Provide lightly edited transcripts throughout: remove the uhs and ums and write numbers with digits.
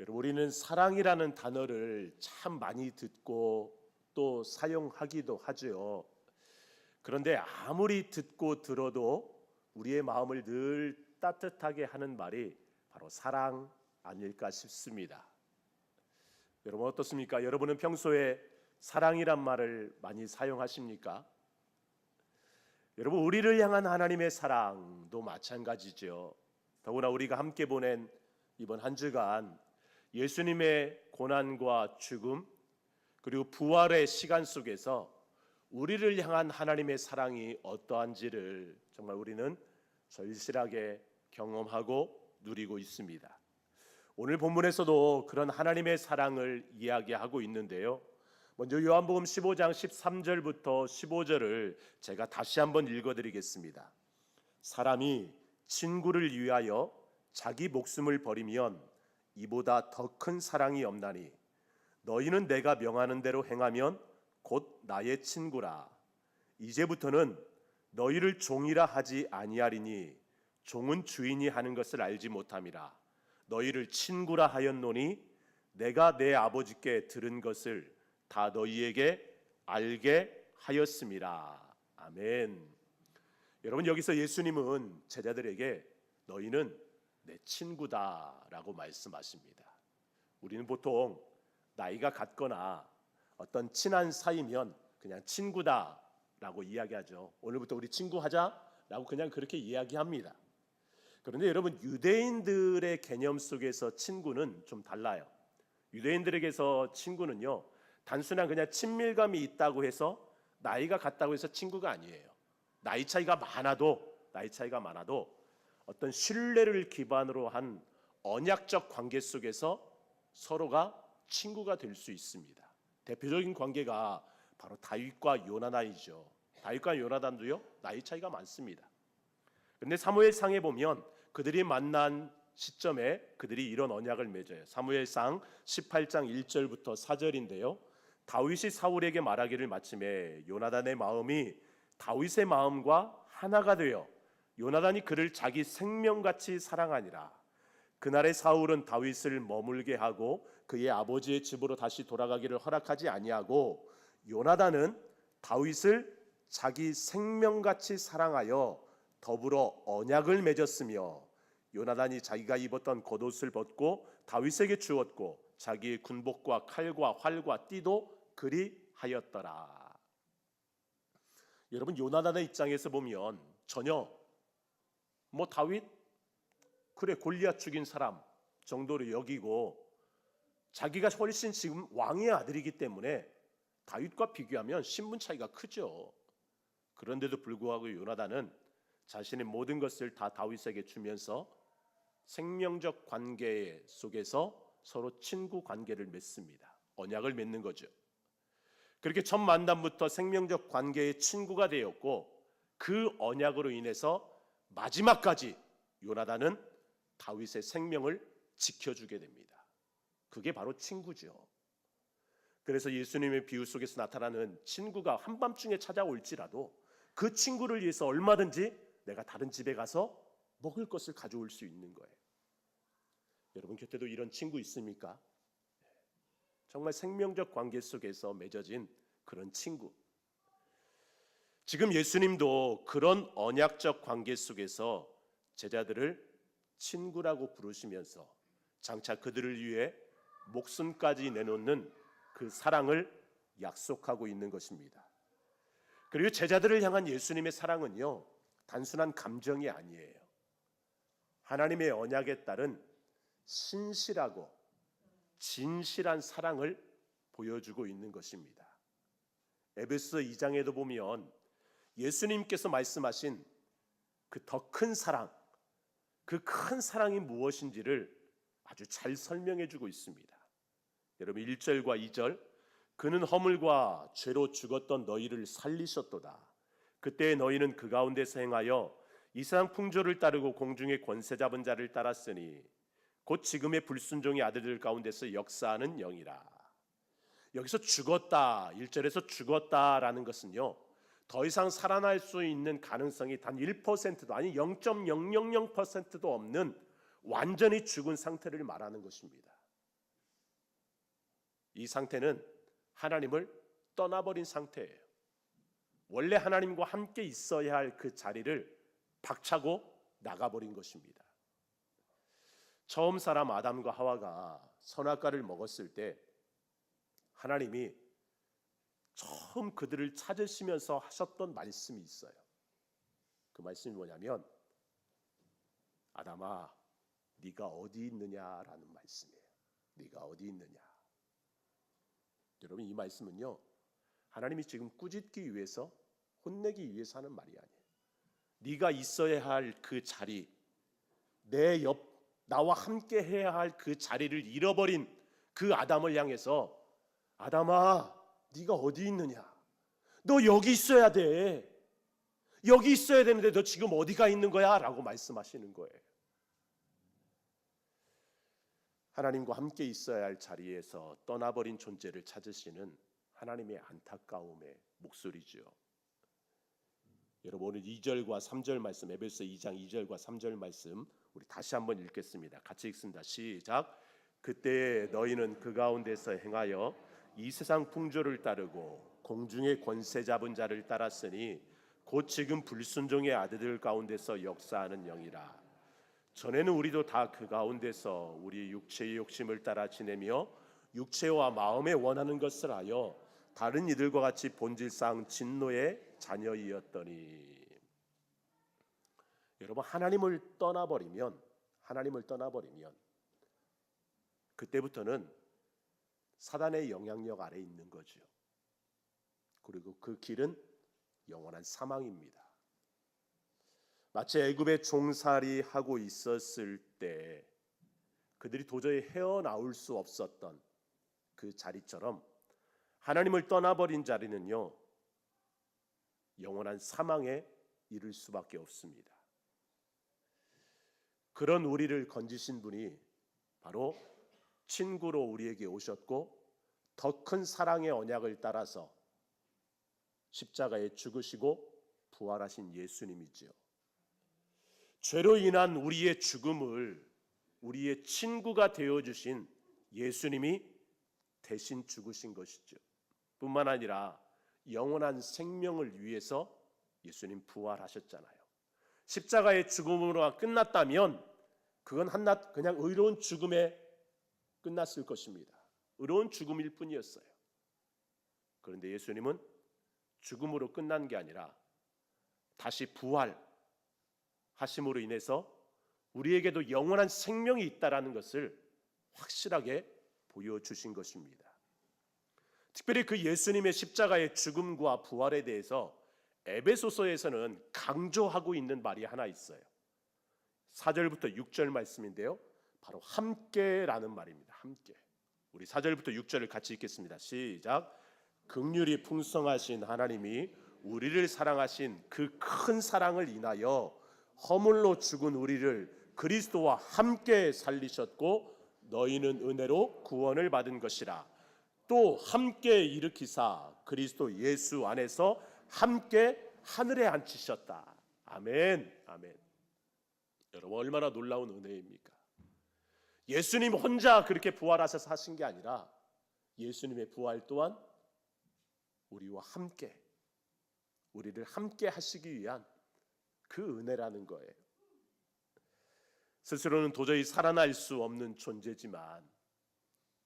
여러분, 우리는 사랑이라는 단어를 참 많이 듣고 또 사용하기도 하죠. 그런데 아무리 듣고 들어도 우리의 마음을 늘 따뜻하게 하는 말이 바로 사랑 아닐까 싶습니다. 여러분 어떻습니까? 여러분은 평소에 사랑이란 말을 많이 사용하십니까? 여러분, 우리를 향한 하나님의 사랑도 마찬가지죠. 더구나 우리가 함께 보낸 이번 한 주간 예수님의 고난과 죽음 그리고 부활의 시간 속에서 우리를 향한 하나님의 사랑이 어떠한지를 정말 우리는 절실하게 경험하고 누리고 있습니다. 오늘 본문에서도 그런 하나님의 사랑을 이야기하고 있는데요. 먼저 요한복음 15장 13절부터 15절을 제가 다시 한번 읽어드리겠습니다. 사람이 친구를 위하여 자기 목숨을 버리면 이보다 더 큰 사랑이 없나니 너희는 내가 명하는 대로 행하면 곧 나의 친구라. 이제부터는 너희를 종이라 하지 아니하리니 종은 주인이 하는 것을 알지 못함이라. 너희를 친구라 하였노니 내가 내 아버지께 들은 것을 다 너희에게 알게 하였음이라. 아멘. 여러분, 여기서 예수님은 제자들에게 너희는 내 친구다라고 말씀하십니다. 우리는 보통 나이가 같거나 어떤 친한 사이면 그냥 친구다라고 이야기하죠. 오늘부터 우리 친구하자라고 그냥 그렇게 이야기합니다. 그런데 여러분, 유대인들의 개념 속에서 친구는 좀 달라요. 유대인들에게서 친구는요, 단순한 그냥 친밀감이 있다고 해서 나이가 같다고 해서 친구가 아니에요. 나이 차이가 많아도 어떤 신뢰를 기반으로 한 언약적 관계 속에서 서로가 친구가 될 수 있습니다. 대표적인 관계가 바로 다윗과 요나단이죠. 다윗과 요나단도요, 나이 차이가 많습니다. 그런데 사무엘상에 보면 그들이 만난 시점에 그들이 이런 언약을 맺어요. 사무엘상 18장 1절부터 4절인데요. 다윗이 사울에게 말하기를 마침에 요나단의 마음이 다윗의 마음과 하나가 되어 요나단이 그를 자기 생명같이 사랑하니라. 그날에 사울은 다윗을 머물게 하고 그의 아버지의 집으로 다시 돌아가기를 허락하지 아니하고 요나단은 다윗을 자기 생명같이 사랑하여 더불어 언약을 맺었으며 요나단이 자기가 입었던 겉옷을 벗고 다윗에게 주었고 자기의 군복과 칼과 활과 띠도 그리 하였더라. 여러분, 요나단의 입장에서 보면 전혀 다윗 그래 골리앗 죽인 사람 정도로 여기고 자기가 훨씬 지금 왕의 아들이기 때문에 다윗과 비교하면 신분 차이가 크죠. 그런데도 불구하고 요나단은 자신의 모든 것을 다 다윗에게 주면서 생명적 관계 속에서 서로 친구 관계를 맺습니다. 언약을 맺는 거죠. 그렇게 첫 만남부터 생명적 관계의 친구가 되었고 그 언약으로 인해서 마지막까지 요나단은 다윗의 생명을 지켜주게 됩니다. 그게 바로 친구죠. 그래서 예수님의 비유 속에서 나타나는 친구가 한밤중에 찾아올지라도 그 친구를 위해서 얼마든지 내가 다른 집에 가서 먹을 것을 가져올 수 있는 거예요. 여러분 곁에도 이런 친구 있습니까? 정말 생명적 관계 속에서 맺어진 그런 친구. 지금 예수님도 그런 언약적 관계 속에서 제자들을 친구라고 부르시면서 장차 그들을 위해 목숨까지 내놓는 그 사랑을 약속하고 있는 것입니다. 그리고 제자들을 향한 예수님의 사랑은요, 단순한 감정이 아니에요. 하나님의 언약에 따른 신실하고 진실한 사랑을 보여주고 있는 것입니다. 에베소 2장에도 보면 예수님께서 말씀하신 그 더 큰 사랑, 그 큰 사랑이 무엇인지를 아주 잘 설명해 주고 있습니다. 여러분 1절과 2절, 그는 허물과 죄로 죽었던 너희를 살리셨도다. 그때 너희는 그 가운데서 행하여 이 세상 풍조를 따르고 공중의 권세 잡은 자를 따랐으니 곧 지금의 불순종의 아들들 가운데서 역사하는 영이라. 여기서 죽었다, 1절에서 죽었다라는 것은요, 더 이상 살아날 수 있는 가능성이 단 1%도 아니 0.000%도 없는 완전히 죽은 상태를 말하는 것입니다. 이 상태는 하나님을 떠나버린 상태예요. 원래 하나님과 함께 있어야 할 그 자리를 박차고 나가버린 것입니다. 처음 사람 아담과 하와가 선악과를 먹었을 때 하나님이 처음 그들을 찾으시면서 하셨던 말씀이 있어요. 그 말씀이 뭐냐면 아담아 네가 어디 있느냐라는 말씀이에요. 네가 어디 있느냐. 여러분 이 말씀은요 하나님이 지금 꾸짖기 위해서 혼내기 위해서 하는 말이 아니에요. 네가 있어야 할 그 자리, 나와 함께 해야 할 그 자리를 잃어버린 그 아담을 향해서 아담아 네가 어디 있느냐. 너 여기 있어야 돼. 여기 있어야 되는데 너 지금 어디가 있는 거야? 라고 말씀하시는 거예요. 하나님과 함께 있어야 할 자리에서 떠나버린 존재를 찾으시는 하나님의 안타까움의 목소리죠. 여러분 오늘 2절과 3절 말씀, 에베소 2장 2절과 3절 말씀 우리 다시 한번 읽겠습니다. 같이 읽습니다. 시작. 그때 너희는 그 가운데서 행하여 이 세상 풍조를 따르고 공중의 권세 잡은 자를 따랐으니 곧 지금 불순종의 아들들 가운데서 역사하는 영이라. 전에는 우리도 다 그 가운데서 우리 육체의 욕심을 따라 지내며 육체와 마음에 원하는 것을 하여 다른 이들과 같이 본질상 진노의 자녀이었더니. 여러분 하나님을 떠나버리면 그때부터는 사단의 영향력 아래에 있는 거죠. 그리고 그 길은 영원한 사망입니다. 마치 애굽에 종살이 하고 있었을 때 그들이 도저히 헤어나올 수 없었던 그 자리처럼 하나님을 떠나버린 자리는요 영원한 사망에 이를 수밖에 없습니다. 그런 우리를 건지신 분이 바로 친구로 우리에게 오셨고 더 큰 사랑의 언약을 따라서 십자가에 죽으시고 부활하신 예수님이지요. 죄로 인한 우리의 죽음을 우리의 친구가 되어주신 예수님이 대신 죽으신 것이죠. 뿐만 아니라 영원한 생명을 위해서 예수님 부활하셨잖아요. 십자가의 죽음으로 끝났다면 그건 한낱 그냥 의로운 죽음에 끝났을 것입니다. 의로운 죽음일 뿐이었어요. 그런데 예수님은 죽음으로 끝난 게 아니라 다시 부활하심으로 인해서 우리에게도 영원한 생명이 있다라는 것을 확실하게 보여주신 것입니다. 특별히 그 예수님의 십자가의 죽음과 부활에 대해서 에베소서에서는 강조하고 있는 말이 하나 있어요. 4절부터 6절 말씀인데요. 바로 함께라는 말입니다. 함께. 우리 4절부터 6절을 같이 읽겠습니다. 시작. 긍휼이 풍성하신 하나님이 우리를 사랑하신 그 큰 사랑을 인하여 허물로 죽은 우리를 그리스도와 함께 살리셨고 너희는 은혜로 구원을 받은 것이라. 또 함께 일으키사 그리스도 예수 안에서 함께 하늘에 앉히셨다. 아멘. 아멘. 여러분 얼마나 놀라운 은혜입니까? 예수님 혼자 그렇게 부활하셔서 하신 게 아니라 예수님의 부활 또한 우리와 함께 우리를 함께 하시기 위한 그 은혜라는 거예요. 스스로는 도저히 살아날 수 없는 존재지만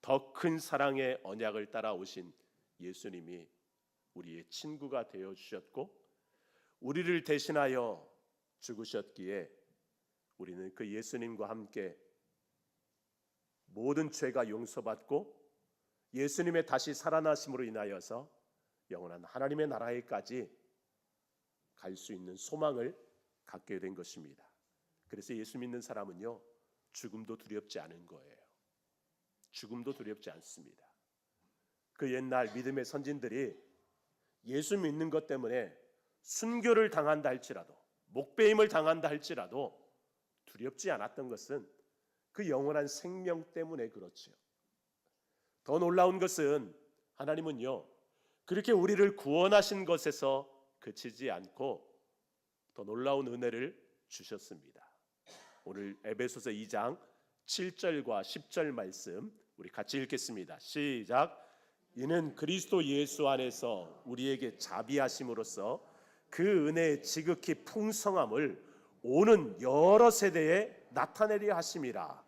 더 큰 사랑의 언약을 따라오신 예수님이 우리의 친구가 되어 주셨고 우리를 대신하여 죽으셨기에 우리는 그 예수님과 함께 모든 죄가 용서받고 예수님의 다시 살아나심으로 인하여서 영원한 하나님의 나라에까지 갈 수 있는 소망을 갖게 된 것입니다. 그래서 예수 믿는 사람은요 죽음도 두렵지 않은 거예요. 죽음도 두렵지 않습니다. 그 옛날 믿음의 선진들이 예수 믿는 것 때문에 순교를 당한다 할지라도 목배임을 당한다 할지라도 두렵지 않았던 것은 그 영원한 생명 때문에 그렇지요. 더 놀라운 것은 하나님은요 그렇게 우리를 구원하신 것에서 그치지 않고 더 놀라운 은혜를 주셨습니다. 오늘 에베소서 2장 7절과 10절 말씀 우리 같이 읽겠습니다. 시작. 이는 그리스도 예수 안에서 우리에게 자비하심으로써 그 은혜의 지극히 풍성함을 오는 여러 세대에 나타내려 하심이라.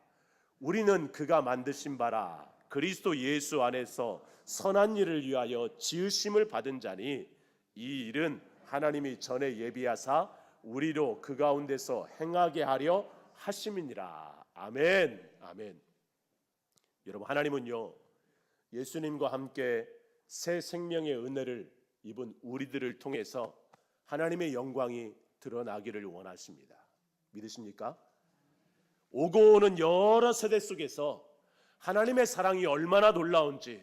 우리는 그가 만드신 바라 그리스도 예수 안에서 선한 일을 위하여 지으심을 받은 자니 이 일은 하나님이 전에 예비하사 우리로 그 가운데서 행하게 하려 하심이니라. 아멘. 아멘. 여러분, 하나님은요 예수님과 함께 새 생명의 은혜를 입은 우리들을 통해서 하나님의 영광이 드러나기를 원하십니다. 믿으십니까? 오고 오는 여러 세대 속에서 하나님의 사랑이 얼마나 놀라운지,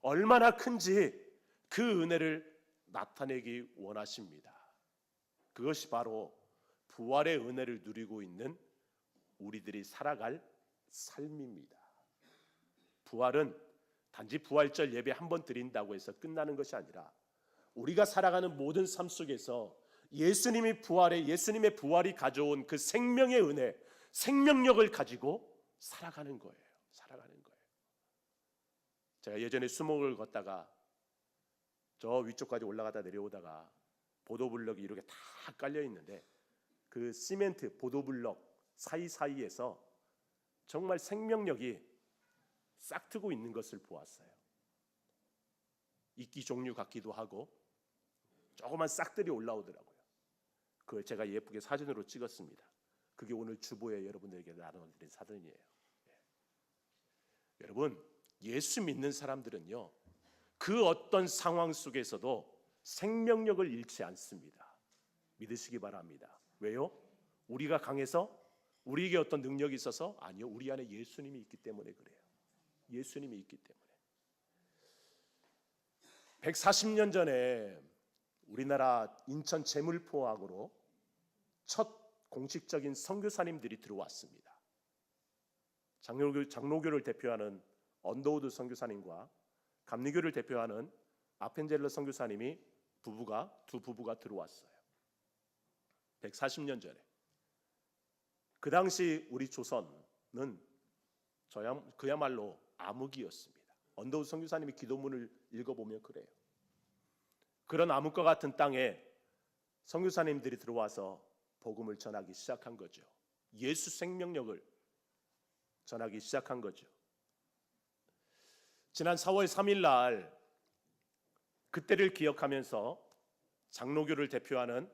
얼마나 큰지 그 은혜를 나타내기 원하십니다. 그것이 바로 부활의 은혜를 누리고 있는 우리들이 살아갈 삶입니다. 부활은 단지 부활절 예배 한 번 드린다고 해서 끝나는 것이 아니라 우리가 살아가는 모든 삶 속에서 예수님의 부활이 가져온 그 생명의 은혜, 생명력을 가지고 살아가는 거예요. 제가 예전에 수목을 걷다가 저 위쪽까지 올라가다 내려오다가 보도블럭이 이렇게 다 깔려 있는데 그 시멘트 보도블럭 사이사이에서 정말 생명력이 싹트고 있는 것을 보았어요. 이끼 종류 같기도 하고 조그만 싹들이 올라오더라고요. 그걸 제가 예쁘게 사진으로 찍었습니다. 그게 오늘 주보에 여러분들에게 나눠드린 사진이에요. 여러분, 예수 믿는 사람들은요 그 어떤 상황 속에서도 생명력을 잃지 않습니다. 믿으시기 바랍니다. 왜요? 우리가 강해서? 우리에게 어떤 능력이 있어서? 아니요, 우리 안에 예수님이 있기 때문에 그래요. 예수님이 있기 때문에. 140년 전에 우리나라 인천 제물포항으로 첫 공식적인 선교사님들이 들어왔습니다. 장로교를 대표하는 언더우드 선교사님과 감리교를 대표하는 아펜젤러 선교사님이 두 부부가 들어왔어요. 140년 전에. 그 당시 우리 조선은 그야말로 암흑이었습니다. 언더우드 선교사님이 기도문을 읽어보면 그래요. 그런 암흑과 같은 땅에 선교사님들이 들어와서 복음을 전하기 시작한 거죠. 예수 생명력을 전하기 시작한 거죠. 지난 4월 3일 날 그때를 기억하면서 장로교를 대표하는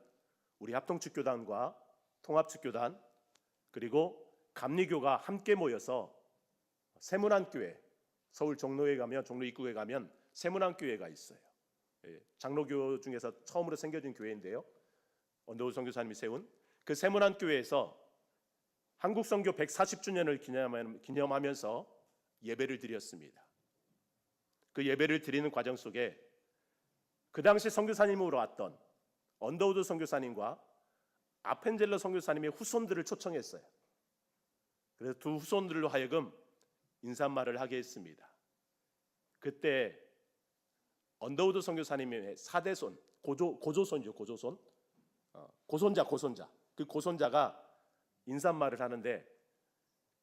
우리 합동축교단과 통합축교단 그리고 감리교가 함께 모여서 세문안교회, 서울 종로 입구에 가면 세문안교회가 있어요. 장로교 중에서 처음으로 생겨진 교회인데요. 언더우드 선교사님이 세운 그 세문안교회에서 한국선교 140주년을 기념하면서 예배를 드렸습니다. 그 예배를 드리는 과정 속에 그 당시 선교사님으로 왔던 언더우드 선교사님과 아펜젤러 선교사님의 후손들을 초청했어요. 그래서 두 후손들로 하여금 인사말을 하게 했습니다. 그때 언더우드 선교사님의 사대손, 고손자 그 고손자가 인사말을 하는데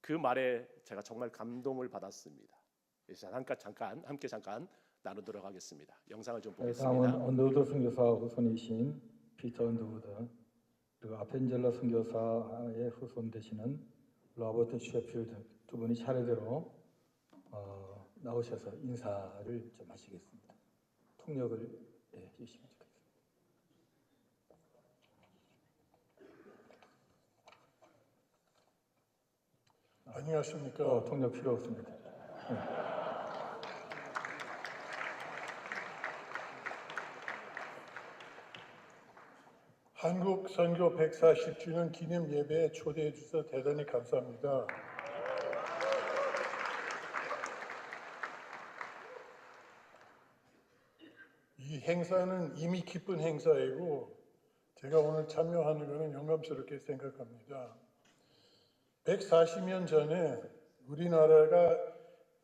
그 말에 제가 정말 감동을 받았습니다. 잠깐 함께 나누도록 하겠습니다. 영상을 좀 보겠습니다. 다음은 언더우드 선교사 후손이신 피터 언더우드 그리고 아펜젤러 선교사의 후손 되시는 로버트 셰필드 두 분이 차례대로 나오셔서 인사를 좀 하시겠습니다. 통역을 해주시면 좋겠습니다. 안녕하십니까. 통역 필요 없습니다. 한국 선교 140주년 기념 예배에 초대해 주셔서 대단히 감사합니다. 이 행사는 이미 기쁜 행사이고 제가 오늘 참여하는 것은 영광스럽게 생각합니다. 140년 전에 우리나라가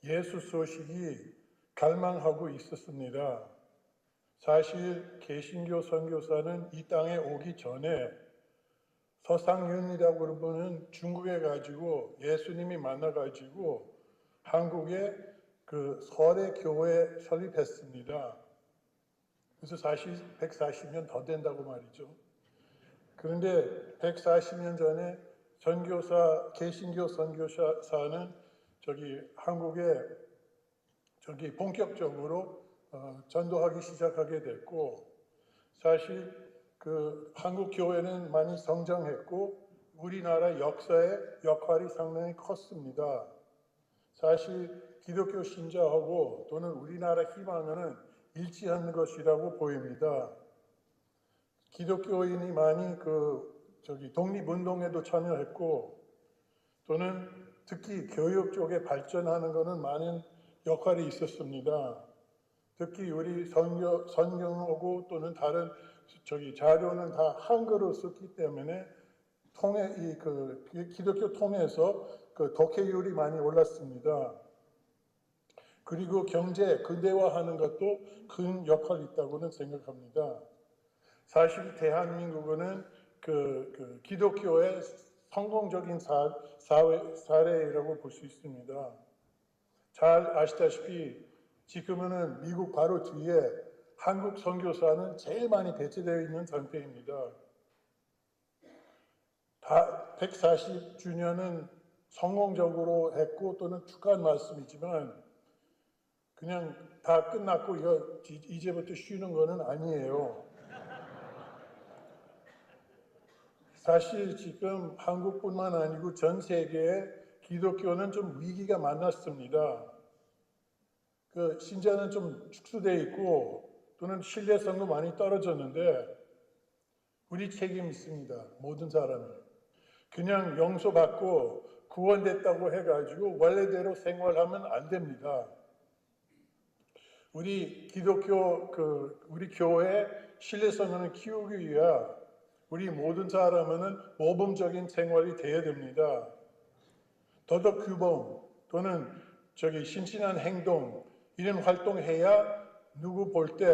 예수 소식이 갈망하고 있었습니다. 사실 개신교 선교사는 이 땅에 오기 전에 서상윤이라고 부르는 중국에 가지고 예수님이 만나가지고 한국에 그 서대 교회 설립했습니다. 그래서 사실 140년 더 된다고 말이죠. 그런데 140년 전에 개신교 선교사는 한국에 본격적으로 전도하기 시작하게 됐고, 사실 그 한국 교회는 많이 성장했고 우리나라 역사의 역할이 상당히 컸습니다. 사실 기독교 신자하고 또는 우리나라 희망은 일치하는 것이라고 보입니다. 기독교인이 많이 독립운동에도 참여했고, 또는 특히 교육 쪽에 발전하는 것은 많은 역할이 있었습니다. 특히 우리 성경하고 또는 다른 자료는 다 한글로 썼기 때문에 기독교 통해서 그 독해율이 많이 올랐습니다. 그리고 경제 근대화하는 것도 큰 역할이 있다고는 생각합니다. 사실 대한민국은 기독교의 성공적인 사례라고 볼 수 있습니다. 잘 아시다시피 지금은 미국 바로 뒤에 한국 선교사는 제일 많이 배치되어 있는 상태입니다. 다 140주년은 성공적으로 했고 또는 축하한 말씀이지만 그냥 다 끝났고 이제부터 쉬는 거는 아니에요. 사실 지금 한국뿐만 아니고 전 세계에 기독교는 좀 위기가 만났습니다. 신자는 좀 축소되어 있고 또는 신뢰성도 많이 떨어졌는데 우리 책임 있습니다. 모든 사람이. 그냥 용서받고 구원됐다고 해가지고 원래대로 생활하면 안 됩니다. 우리 우리 교회 신뢰성을 키우기 위해 우리 모든 사람은 모범적인 생활이 되어야 됩니다. 도덕 규범 또는 신신한 행동 이런 활동해야 누구 볼 때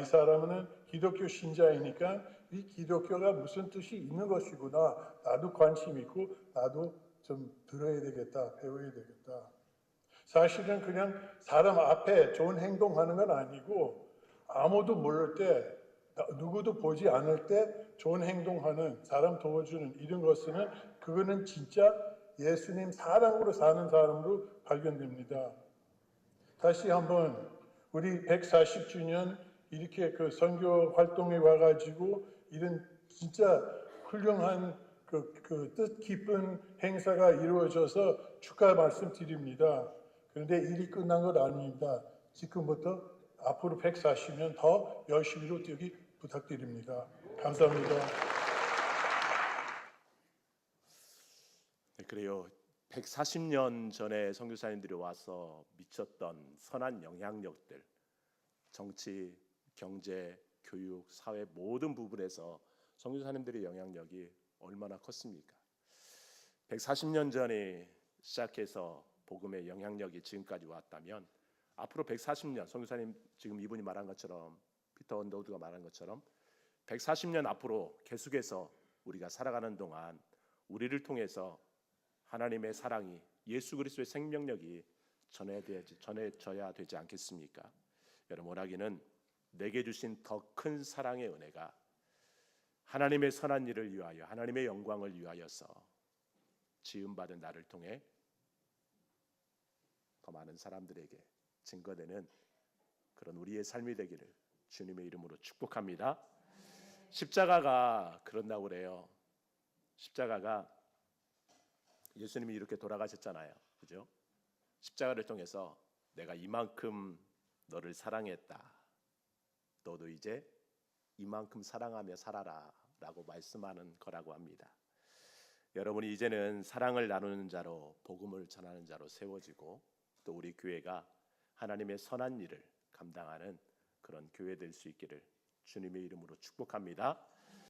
이 사람은 기독교 신자이니까 이 기독교가 무슨 뜻이 있는 것이구나. 나도 관심 있고 나도 좀 들어야 되겠다. 배워야 되겠다. 사실은 그냥 사람 앞에 좋은 행동하는 건 아니고 아무도 모를 때 누구도 보지 않을 때 좋은 행동하는 사람 도와주는 이런 것은 그거는 진짜 예수님 사랑으로 사는 사람으로 발견됩니다. 다시 한번 우리 140주년 이렇게 선교 활동에 와가지고 이런 진짜 훌륭한 뜻 깊은 행사가 이루어져서 축하 말씀드립니다. 그런데 일이 끝난 건 아닙니다. 지금부터 앞으로 140년 더 열심히로 뛰기 부탁드립니다. 감사합니다. 네, 그래요. 140년 전에 선교사님들이 와서 미쳤던 선한 영향력들, 정치, 경제, 교육, 사회 모든 부분에서 선교사님들의 영향력이 얼마나 컸습니까? 140년 전에 시작해서 복음의 영향력이 지금까지 왔다면 앞으로 140년, 선교사님 지금 이분이 말한 것처럼 피터 언더우드가 말한 것처럼 140년 앞으로 계속해서 우리가 살아가는 동안 우리를 통해서 하나님의 사랑이, 예수 그리스도의 생명력이 전해져야 되지 않겠습니까? 여러분, 원하기는 내게 주신 더 큰 사랑의 은혜가 하나님의 선한 일을 위하여, 하나님의 영광을 위하여서 지음받은 나를 통해 더 많은 사람들에게 증거되는 그런 우리의 삶이 되기를 주님의 이름으로 축복합니다. 십자가가 그런다고 그래요. 십자가가 예수님이 이렇게 돌아가셨잖아요. 그죠? 십자가를 통해서 내가 이만큼 너를 사랑했다. 너도 이제 이만큼 사랑하며 살아라 라고 말씀하는 거라고 합니다. 여러분이 이제는 사랑을 나누는 자로, 복음을 전하는 자로 세워지고 또 우리 교회가 하나님의 선한 일을 감당하는 그런 교회 될 수 있기를 주님의 이름으로 축복합니다.